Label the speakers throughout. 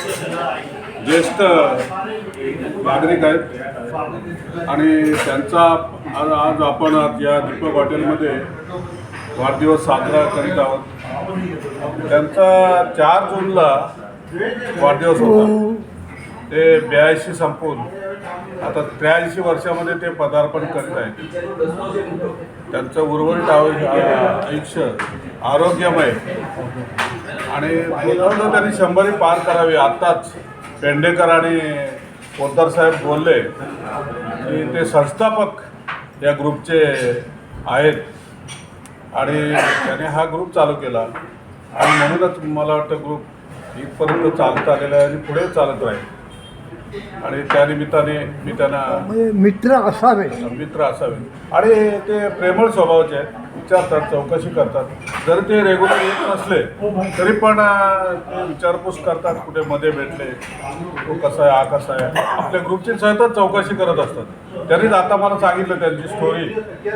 Speaker 1: ज्येष्ठ नागरिक आहेत आणि त्यांचा आज आपण या दीपक हॉटेलमध्ये वाढदिवस साजरा करीत आहोत. त्यांचा 4 जूनला वाढदिवस होता. ते 82 संपून आता 83 वर्षामध्ये ते पदार्पण करत आहेत. त्यांचं उर्वरित आयुष्य आरोग्यमय आणि त्यांनी 100 पार करावी. आत्ताच पेंडेकर आणि पोद्दार साहेब बोलले की ते संस्थापक या ग्रुपचे आहेत आणि त्याने हा ग्रुप चालू केला आणि म्हणूनच मला वाटतं ग्रुप इथपर्यंत चालत आलेला आहे आणि पुढे चालत राहील. आणि त्यानिमित्ताने मी त्यांना
Speaker 2: मित्र असावे
Speaker 1: आणि ते प्रेमळ स्वभावाचे आहेत. विचारतात, चौकशी करतात. जरी ते रेग्युलर येत नसले तरी पण ते विचारपूस करतात. कुठे मध्ये भेटले, तो कसा आहे, हा कसा आहे, आपल्या ग्रुपची सतत चौकशी करत असतात. त्यांनीच आता मला सांगितलं त्यांची स्टोरी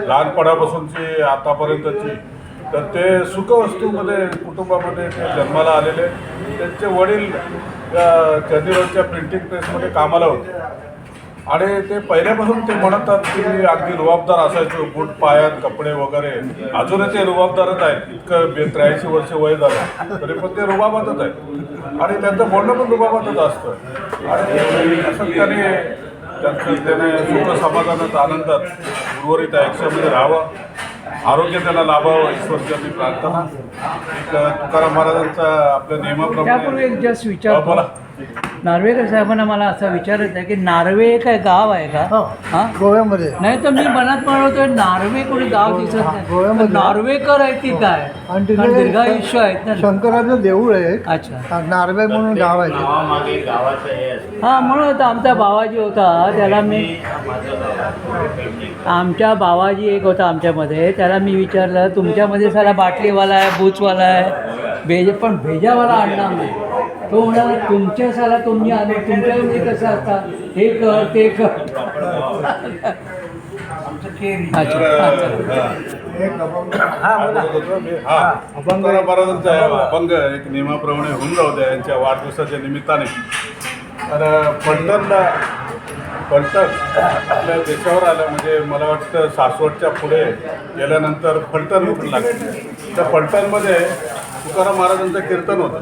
Speaker 1: लहानपणापासूनची आतापर्यंतची. तर ते सुखवस्तूमध्ये कुटुंबामध्ये ते जन्माला आलेले. त्यांचे वडील चंदीगडच्या प्रिंटिंग प्रेसमध्ये कामाला होते आणि ते पहिल्यापासून ते म्हणतात की मी अगदी रुबाबदार असायचो. बूट पायात कपडे वगैरे. अजूनही ते रुबाबदारच आहेत. इतकं 83 वर्ष वय झालं तरी पण ते रुबाबातच आहेत आणि त्यांचं बोलणं पण रुबाबातच असतं. आणि असं त्याने सुख समाधानात आनंदात उर्वरित आयुष्यामध्ये राहावं, आरोग्य त्याला लाभावं ईश्वरची प्रार्थना. तुकाराम महाराजांचा आपल्या नियमाप्रमाणे
Speaker 3: त्यापूर्वी एक जस्ट विचार
Speaker 1: बोला.
Speaker 3: नार्वेकर साहेबांना मला असं विचारायचं आहे की नार्वे काय गाव आहे का? हां,
Speaker 2: गोव्यामध्ये.
Speaker 3: नाही तर मी मनात म्हणतोय नार्वे कोणी गाव दिसत नाही.
Speaker 2: गोव्यामध्ये.
Speaker 3: नार्वेकर आहे ती काय?
Speaker 2: आणि
Speaker 3: कारण दीर्घायुष्य आहेत ना.
Speaker 2: शंकराचं देऊळ आहे.
Speaker 3: अच्छा,
Speaker 2: नार्वे म्हणून गाव आहे.
Speaker 3: हां, म्हणून आमचा बाबाजी होता त्याला मी आमच्या बाबाजी एक होता आमच्यामध्ये, त्याला मी विचारलं तुमच्यामध्ये सारा बाटलीवाला आहे, बूचवाला आहे, पण भेजावाला आणणार नाही. तो म्हणाला तुमच्या साला तुम्ही आले, तुमच्यामध्ये कसं असतात, हे कर ते कर.
Speaker 1: तुकाराम महाराजांचा अभंग एक नियमाप्रमाणे होऊन जाऊ द्या यांच्या वाढदिवसाच्या निमित्ताने. तर फलटण आपल्या देशावर आलं म्हणजे मला वाटतं सासवडच्या पुढे गेल्यानंतर फलटण लागलं. त्या फलटणमध्ये तुकाराम महाराजांचं कीर्तन होतं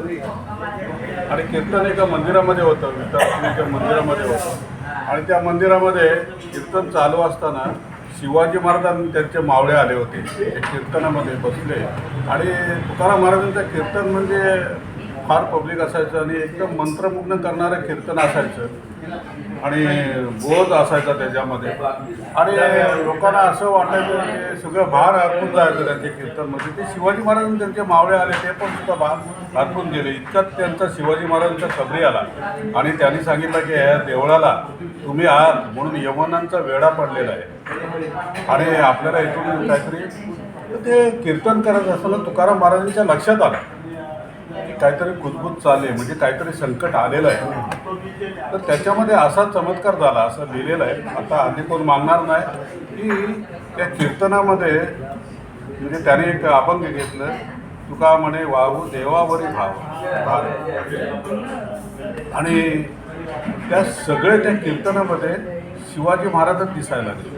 Speaker 1: आणि कीर्तन एका मंदिरामध्ये होतं, विठ्ठलाच्या मंदिरामध्ये होतं. आणि त्या मंदिरामध्ये कीर्तन चालू असताना शिवाजी महाराजांनी त्यांचे मावळे आले होते. ते कीर्तनामध्ये बसले आणि तुकाराम महाराजांचं कीर्तन म्हणजे फार पब्लिक असायचं आणि एकदम मंत्रमुग्ध करणारं कीर्तन असायचं आणि बोध असायचा त्याच्यामध्ये. आणि लोकांना असं वाटायचं की सगळं भार हरपून जायचं त्यांच्या कीर्तनमध्ये. ते शिवाजी महाराजांनी त्यांचे मावळे आले ते पण सुद्धा भार हरपून गेले. इतक्यात त्यांचा शिवाजी महाराजांचा खबरी आला आणि त्यांनी सांगितलं की ह्या देवळाला तुम्ही आहात म्हणून यवनांचा वेढा पडलेला आहे आणि आपल्याला इथून काहीतरी ते कीर्तन करत असताना तुकाराम महाराजांच्या लक्षात आलं काहीतरी कुजबूज चालले म्हणजे काहीतरी संकट आलेलं आहे. तर त्याच्यामध्ये असा चमत्कार झाला असं लिहिलेलं आहे. आता आधी कोण मागणार नाही की त्या कीर्तनामध्ये म्हणजे त्याने एक अभंग घेतलं, तुका म्हणे वाहू देवावरी भाव. आणि त्या सगळे त्या कीर्तनामध्ये शिवाजी महाराजच दिसायला लागले.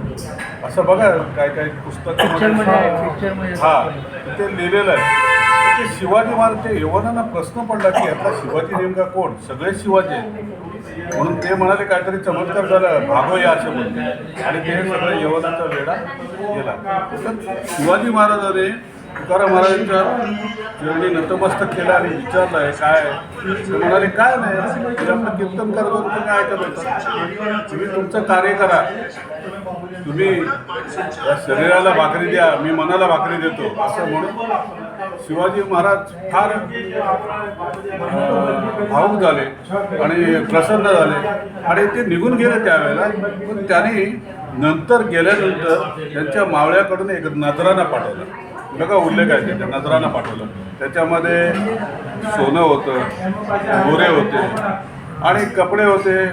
Speaker 1: असं बघा काय काय पुस्तकामध्ये हां ते लिहिलेलं आहे. ते शिवाजी महाराज ते यवनांना प्रश्न पडला की यातला शिवाजी नेमका कोण? सगळे शिवाजी आहेत म्हणून ते म्हणाले काहीतरी चमत्कार झाला भागवया असे बोलते आणि ते सगळं यवनाचा वेढा गेला. तर शिवाजी महाराजांनी तुकाराम महाराजांच्या चरणी नतमस्तक केलं आणि विचारलं आहे काय? ते म्हणाले काय नाही, आपलं कीर्तन करत होतं तुम्ही ऐकत होता. तुम्ही तुमचं कार्य करा, तुम्ही या शरीराला भाकरी द्या, मी मनाला भाकरी देतो असं म्हणून शिवाजी महाराज फार भावूक झाले आणि प्रसन्न झाले आणि ते निघून गेले त्यावेळेला. पण त्यांनी नंतर गेल्यानंतर त्यांच्या मावळ्याकडून एक नजराणा पाठवला. बघा उल्लेख आहे त्याच्या, नजराणा पाठवलं. त्याच्यामध्ये सोनं होतं, गोरे होते आणि कपडे होते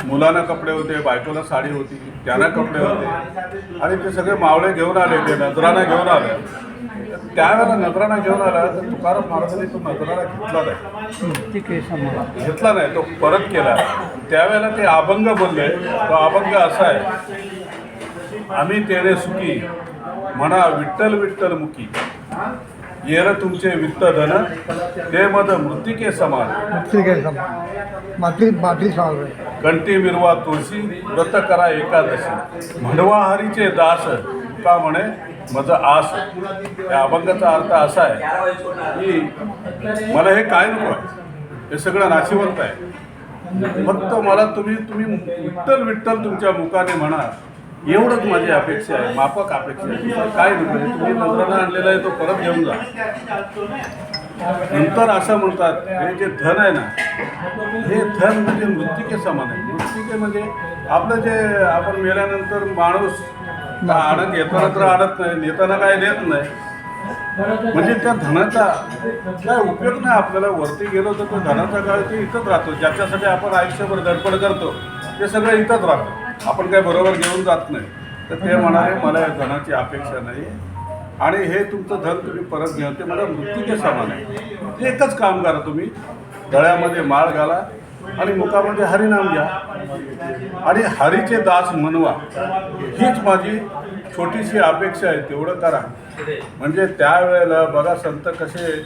Speaker 1: मुलांना कपडे होते, बायकोला साडी होती, त्यांना कपडे होते आणि ते सगळे मावळे घेऊन आले, ते नजराणा घेऊन आले. त्यावेळेला नजराणा घेऊन आला तर तुकाराम महाराजांनी तो नजराणा घेतला नाही.
Speaker 3: ठीक आहे समजा.
Speaker 1: घेतला नाही, तो परत केला. त्यावेळेला ते अभंग बोलले. तो अभंग असा आहे, आम्ही तेरे सुखी म्हणा विठ्ठल विठ्ठल मुखी, येर तुमचे वित्त धन ते मद मृत्तिके समान,
Speaker 2: ठीक आहे बाटली चालू आहे.
Speaker 1: कंठी मिरवा तुळशी व्रत करा एकादशी, म्हणवा हरीचे दास का म्हणे मज आस. या अभंगाचा अर्थ असा आहे की मला हे काय नको आहे, हे सगळं नाशिवंत आहे. फक्त मला तुम्ही विठ्ठल विठ्ठल तुमच्या मुखाने म्हणा, एवढंच माझी अपेक्षा आहे, माफक अपेक्षा आहे. दुसरं काय नको आहे. तुम्ही नजराणा आणलेला आहे तो परत घेऊन जा. नंतर असं म्हणतात, हे जे धन आहे ना, हे धन म्हणजे मृत्तिके समान आहे. मृत्तिके म्हणजे आपलं जे आपण मेल्यानंतर माणूस आणत येताना तर आणत नाही, नेताना काय देत नाही. म्हणजे त्या धनाचा काय उपयोग नाही आपल्याला. वरती गेलो तर तो धनाचा काळ ते इथंच राहतो. ज्याच्यासाठी आपण आयुष्यभर धडपड करतो ते सगळं इथंच राहतं. आपण काय बरोबर घेऊन जात नाही. तर ते म्हणाले मला या धनाची अपेक्षा नाही आणि हे तुमचं धन तुम्ही परत घ्या, ते मला मृत्तिके समान आहे. एकच काम करा, तुम्ही गळ्यामध्ये माळ घाला आणि मुखामध्ये हरिनाम घ्या आणि हरीचे दास म्हणवा. हीच माझी छोटीशी अपेक्षा आहे, तेवढं करा. म्हणजे त्यावेळेला बघा संत कसे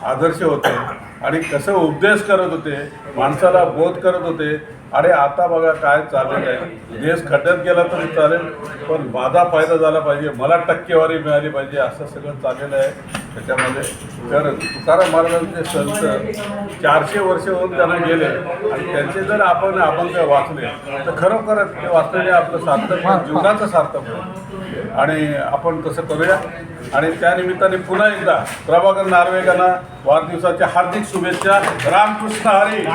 Speaker 1: आदर्श होते आणि कसं उपदेश करत होते, माणसाला बोध करत होते. अरे आता बघा काय चाललेलं आहे, देश खड्ड्यात गेला तरी चालेल पण माझा फायदा झाला पाहिजे, मला टक्केवारी मिळाली पाहिजे, असं सगळं चाललेलं आहे त्याच्यामध्ये. तर तुकाराम महाराजांचे संत 400 वर्ष होऊन त्यांना गेले आणि त्यांचे जर आपण अभंग वाचले तर खरोखरच ते वाचलेले आपलं सार्थक, जीवनाचं सार्थक होईल. आणि आपण तसं करूया. आणि त्यानिमित्ताने पुन्हा एकदा प्रभाकर नार्वेकरांना वाढदिवसाच्या हार्दिक शुभेच्छा. रामकृष्ण हरी.